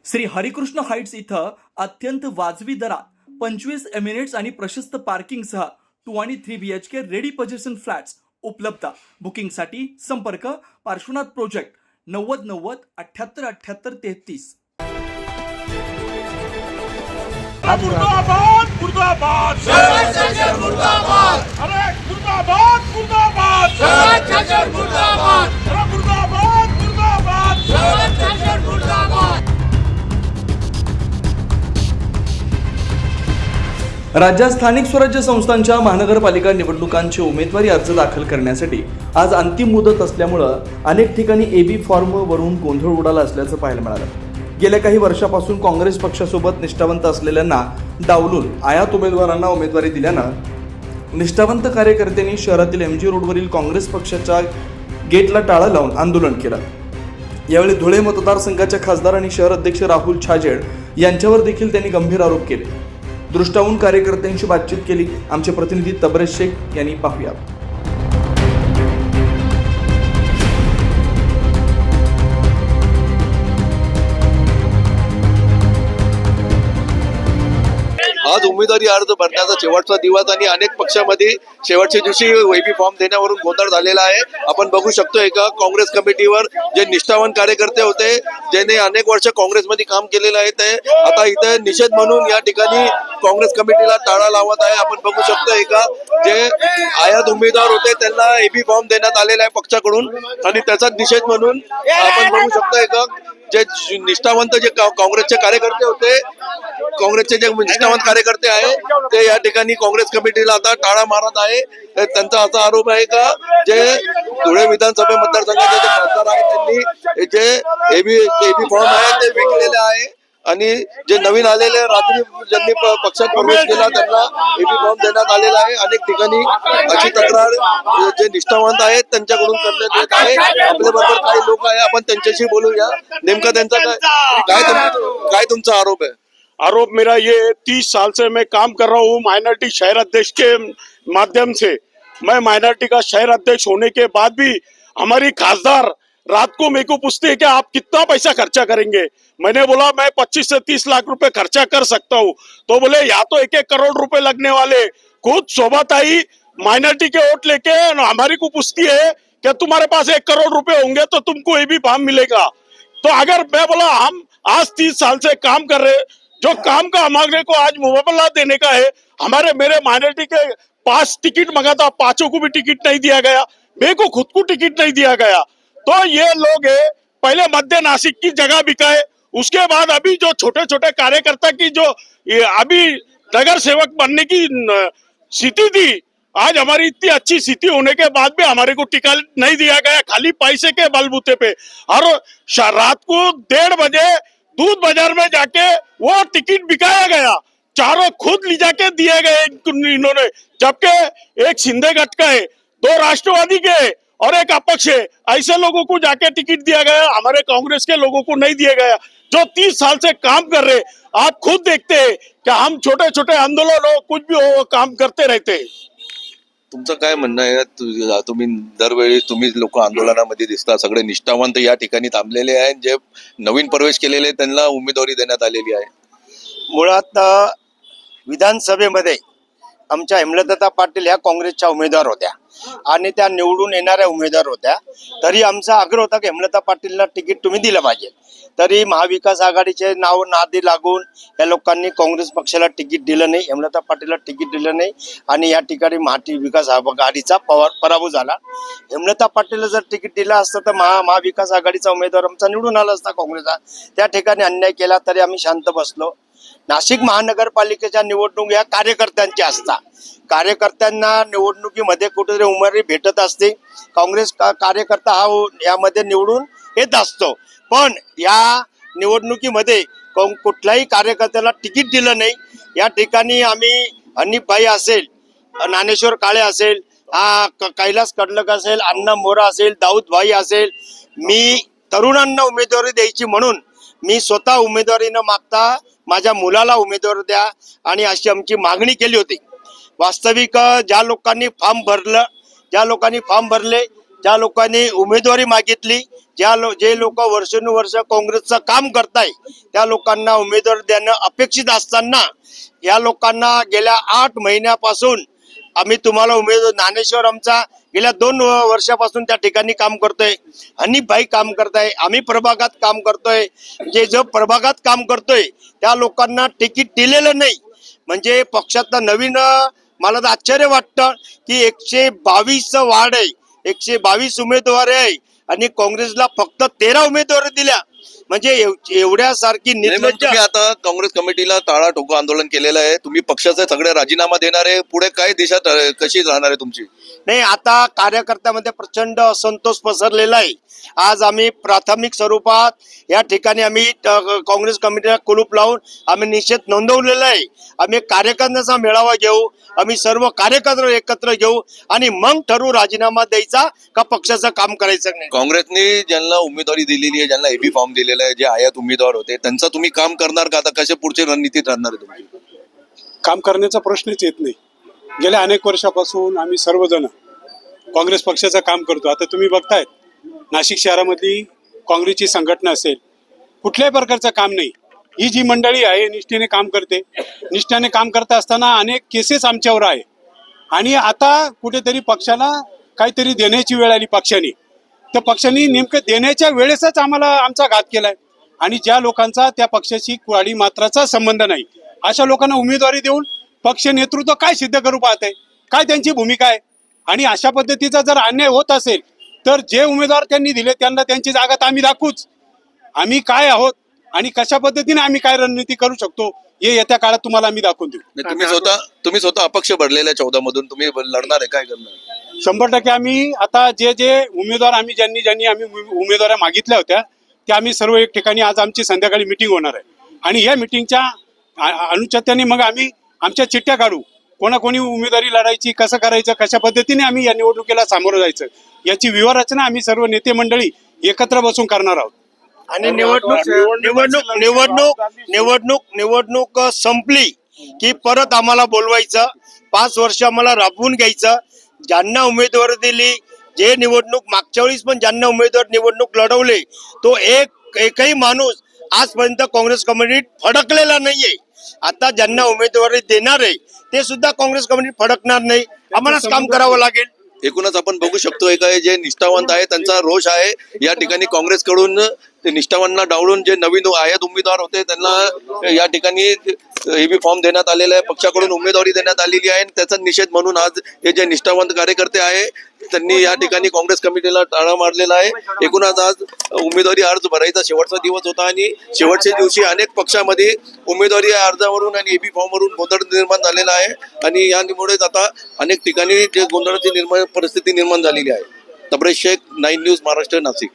Shri Harikrishna Heights इथं अत्यंत वाजवी दरात 25 एमिरेट्स आणि प्रशस्त पार्किंगसह 2 आणि 3 BHK रेडी पोझिशन फ्लॅट्स उपलब्ध। बुकिंगसाठी संपर्क पार्श्वनाथ प्रोजेक्ट 9090 78 78 33। मुर्दाबाद मुर्दाबाद मुर्दाबाद अरे मुर्दाबाद मुर्दाबाद मुर्दाबाद अरे मुर्दाबाद मुर्दाबाद मुर्दाबाद। राज्यात स्थानिक स्वराज्य संस्थांच्या महानगरपालिका निवडणुकांचे उमेदवारी अर्ज दाखल करण्यासाठी आज अंतिम मुदत असल्यामुळं अनेक ठिकाणी एबी फॉर्म वरून गोंधळ उडाला असल्याचं पाहायला मिळालं। गेल्या काही वर्षापासून काँग्रेस पक्षासोबत निष्ठावंत असलेल्यांना डावलून आयात उमेदवारांना उमेदवारी दिल्यानं निष्ठावंत कार्यकर्त्यांनी शहरातील MG रोडवरील काँग्रेस पक्षाच्या गेटला टाळं लावून आंदोलन केलं। यावेळी धुळे मतदारसंघाच्या खासदार आणि शहर अध्यक्ष राहुल छाजेड यांच्यावर देखील त्यांनी गंभीर आरोप केले। दृष्टावून कार्यकर्त्यांशी बातचीत केली। आमचे प्रतिनिधी तबरेज शेख यांनी पाहूया। आज उमेदवारी अर्ज भरण्याचा शेवटचा दिवस आणि अनेक पक्षामध्ये शेवटच्या दिवशी वेबी फॉर्म देण्यावरून गोंधळ झालेला आहे। आपण बघू शकतो एका काँग्रेस कमिटीवर जे निष्ठावान कार्यकर्ते होते, ज्यांनी अनेक वर्ष काँग्रेसमध्ये काम केलेलं आहे, ते आता इथे निषेध म्हणून या ठिकाणी काँग्रेस कमिटीला टाळा लावत आहे। आपण बघू शकतो एका जे आयात उमेदवार होते त्यांना एबी फॉर्म देण्यात आलेला आहे पक्षाकडून, आणि त्याचा निषेध म्हणून आपण बघू शकतो एका जे निष्ठावंत जे काँग्रेसचे कार्यकर्ते होते, काँग्रेसचे जे निष्ठावंत कार्यकर्ते आहे ते या ठिकाणी काँग्रेस कमिटीला आता टाळा मारत आहे। त्यांचा असा आरोप आहे का जे धुळे विधानसभा मतदारसंघाचे जे खासदार आहेत त्यांनी जे एबी फॉर्म आहे ते विकलेले आहे, आणि जे नवीन आलेले रात्री ज्यांनी पक्षात प्रवेश केला त्यांना एबी फॉर्म देण्यात आलेला आहे। अनेक ठिकाणी अशी तक्रार जे निष्ठावंत आहेत त्यांच्याकडून करण्यात येत आहे। आपल्याबरोबर काही लोक आहे, आपण त्यांच्याशी बोलूया। नेमका त्यांचा काय तुमचा आरोप है? आरोप मेरा ये 30 साल से मैं काम कर रहा हूँ माइनॉरिटी शहर अध्यक्ष के माध्यम से। मैं माइनॉरिटी का शहर अध्यक्ष होने के बाद भी हमारी खासदार रात को मेरे को पूछते हैं कि आप कितना पैसा खर्चा करेंगे। मैंने बोला मैं 25 से 30 लाख रुपए खर्चा कर सकता हूँ। तो बोले या तो 1-1 करोड़ रुपए लगने वाले। खुद शोभाताई माइनॉरिटी के वोट लेके हमारी को पूछती है कि तुम्हारे पास 1 करोड़ रुपए होंगे तो तुमको ये भी फॉर्म मिलेगा। तो अगर मैं बोला हम आज 30 साल से काम कर रहे, जो काम का हमारे को आज मुआवजा देने का है, हमारे मेरे माइनॉरिटी के 5 टिकट मंगा था, 5 को भी टिकट नहीं दिया गया, मेरे को खुद को टिकट नहीं दिया गया। तो ये लोग है पहले मध्य नासिक की जगह बिकाए, उसके बाद अभी जो छोटे छोटे कार्यकर्ता की जो अभी नगर सेवक बनने की स्थिति थी, आज हमारी इतनी अच्छी स्थिति होने के बाद भी हमारे को टिकट नहीं दिया गया, खाली पैसे के बलबूते पे। और रात को 1:30 बजे दूध बाजार में जाके वो टिकट बिकाया गया, चारों खुद ले जाके दिए गए इन्होंने। जबकि एक शिंदे गट का है, 2 राष्ट्रवादी के और एक अपक्ष है, ऐसे लोगों को जाके टिकट दिया गया, हमारे कांग्रेस के लोगों को नहीं दिया गया जो 30 साल से काम कर रहे। आप खुद देखते हैं कि हम छोटे छोटे आंदोलन हो कुछ भी हो काम करते रहते हैं। तुमचं काय म्हणणं आहे? तुम्ही दरवेळी तुम्ही लोक आंदोलनामध्ये दिसता, सगळे निष्ठावंत या ठिकाणी थांबलेले आहेत, जे नवीन प्रवेश केलेले त्यांना उमेदवारी देण्यात आलेली आहे। मुळात विधानसभेमध्ये आमच्या हेमलता पाटील ह्या काँग्रेसच्या उमेदवार होत्या आणि त्या निवडून येणाऱ्या उमेदवार होत्या। तरी आमचा आग्रह होता की हेमलता पाटीलला तिकीट तुम्ही दिलं पाहिजे। तरी महाविकास आघाडीचे नाव नादी लागून या लोकांनी काँग्रेस पक्षाला तिकीट दिलं नाही, हेमलता पाटीलला तिकीट दिलं नाही, आणि या ठिकाणी महाविकास आघाडीचा पराभव झाला। हेमलता पाटीलला जर तिकीट दिलं असतं तर महाविकास आघाडीचा उमेदवार आमचा निवडून आला असता काँग्रेसचा। त्या ठिकाणी अन्याय केला तरी आम्ही शांत बसलो। नाशिक महानगरपालिकेच्या निवडणूक या कार्यकर्त्यांच्या असतात, कार्यकर्त्यांना निवडणुकीमध्ये कुठेतरी उमेदवारी भेटत असते, काँग्रेस कार्यकर्ता हा यामध्ये निवडून येत असतो। पण या निवडणुकीमध्ये कुठल्याही कार्यकर्त्याला तिकीट दिलं नाही। या ठिकाणी आम्ही हनीफभाई असेल, ज्ञानेश्वर काळे असेल, कैलास कडलक असेल, अण्णा मोरा असेल, दाऊद भाई असेल, मी तरुणांना उमेदवारी द्यायची म्हणून मी स्वतः उमेदवारी न मागता माझ्या मुलाला उमेदवारी द्या आणि अशी आमची मागणी केली होती। वास्तविक ज्या लोकांनी फॉर्म भरले, ज्या लोकांनी उमेदवारी मागितली जे लोक वर्षानुवर्ष काँग्रेसचं काम करताय त्या लोकांना उमेदवार देणं अपेक्षित असताना या लोकांना गेल्या 8 महिन्यापासून आम्ही तुम्हाला उमेदवार ज्ञानेश्वर आमचा गेल्या 2 वर्षापासून त्या ठिकाणी काम करतोय, हनीफभाई काम करताय, आम्ही प्रभागात काम करतोय. जो प्रभागात काम करतोय त्या लोकांना तिकीट दिलेलं नाही. म्हणजे पक्षातलं नवीन मला तर आश्चर्य वाटतं की 122 वार्ड आहे, 122 उमेदवार आहे आणि काँग्रेसला फक्त 13 उमेदवार दिल्या. म्हणजे एवढ्यासारखी नाही, मग निर्लज्ज. तुम्ही आता काँग्रेस कमिटीला टाळा ठोको आंदोलन केलेलं आहे. तुम्ही पक्षाचे सगळे राजीनामा देणार आहे. पुढे काय दिशा कशी राहणार आहे तुमची? नाही, आता कार्यकर्त्यामध्ये प्रचंड असंतोष पसरलेला आहे. आज आम्ही प्राथमिक स्वरूपात या ठिकाणी आम्ही काँग्रेस कमिटीला कुलूप लावून आम्ही निषेध नोंदवलेला आहे. आम्ही कार्यकर्त्यांचा मेळावा घेऊ, आम्ही सर्व कार्यकर्ते एकत्र घेऊ आणि मग ठरवू राजीनामा द्यायचा का पक्षाचं काम करायचं नाही. काँग्रेसने ज्यांना उमेदवारी दिलेली आहे, ज्यांना एबी फॉर्म दिलेला आहे, जे आयात उमेदवार होते, त्यांचा तुम्ही काम करणार का? आता कशा पुढची रणनीती ठरणार आहे तुमची? काम करण्याचा प्रश्नच येत नाही. गेल्या अनेक वर्षापासून आम्ही सर्वजण काँग्रेस पक्षाचं काम करतो. आता तुम्ही बघतायत नाशिक शहरामधली काँग्रेसची संघटना असेल, कुठल्याही प्रकारचं काम नाही. ही जी मंडळी आहे निष्ठेने काम करते. निष्ठेने काम करता असताना अनेक केसेस आमच्यावर आहे आणि आता कुठेतरी पक्षाला काहीतरी देण्याची वेळ आली पक्षाने. तर पक्षाने नेमकं देण्याच्या वेळेसच आम्हाला आमचा घात केलाय आणि ज्या लोकांचा त्या पक्षाशी कुराडी मात्राचा संबंध नाही अशा लोकांना उमेदवारी देऊन पक्ष नेतृत्व काय सिद्ध करू पाहत आहे, काय त्यांची भूमिका आहे. आणि अशा पद्धतीचा जर अन्याय होत असेल तर जे उमेदवार त्यांनी दिले त्यांना त्यांची जागा तर आम्ही दाखवूच. आम्ही काय आहोत आणि कशा पद्धतीने आम्ही काय रणनीती करू शकतो हे येत्या काळात तुम्हाला आम्ही दाखवून देऊ. तुम्ही स्वतः अपक्ष भरलेल्या 14 मधून तुम्ही लढणार आहे, काय करणार? 100% आम्ही आता जे उमेदवार आम्ही ज्यांनी आम्ही उमेदवाऱ्या मागितल्या होत्या त्या आम्ही सर्व एक ठिकाणी आज आमची संध्याकाळी मिटिंग होणार आहे आणि या मिटिंगच्या अनुषंगाने मग आम्ही आमच्या चिठ्ठ्या काढू. कोणाकोणी उमेदवारी लढायची, कसं करायचं, कशा पद्धतीने आम्ही या निवडणुकीला सामोरं जायचं याची व्यूहरचना आम्ही सर्व नेते मंडळी एकत्र बसून करणार आहोत. आणि निवडणूक संपली की परत आम्हाला बोलवायचं, 5 वर्ष आम्हाला राबवून घ्यायचं. ज्यांना उमेदवारी दिली, जे निवडणूक मागच्या वेळेस पण ज्यांना उमेदवार निवडणूक लढवले तो एकही माणूस आजपर्यंत काँग्रेस कमिटीत फडकलेला नाहीये. आता ज्यांना उमेदवारी देणार आहे ते सुद्धा काँग्रेस कमिटीत फडकणार नाही. आम्हालाच काम करावं लागेल. एकूणच आपण बघू शकतो काय जे निष्ठावंत आहे त्यांचा रोष आहे. या ठिकाणी काँग्रेसकडून ते निष्ठावांना डावलून जे नवीन आयात उमेदवार होते त्यांना या ठिकाणी एबी फॉर्म देण्यात आलेला आहे, पक्षाकडून उमेदवारी देण्यात आलेली आहे. त्याचा निषेध म्हणून आज हे जे निष्ठावंत कार्यकर्ते आहे त्यांनी या ठिकाणी काँग्रेस कमिटीला टाळा मारलेला आहे. एकूणच आज उमेदवारी अर्ज भरायचा शेवटचा दिवस होता आणि शेवटच्या दिवशी अनेक पक्षामध्ये उमेदवारी अर्जावरून आणि एबी फॉर्मवरून गोंधळ निर्माण झालेला आहे आणि यामुळेच आता अनेक ठिकाणी जे गोंधळाची परिस्थिती निर्माण झालेली आहे. तबरेज शेख, 9 न्यूज, महाराष्ट्र, नाशिक.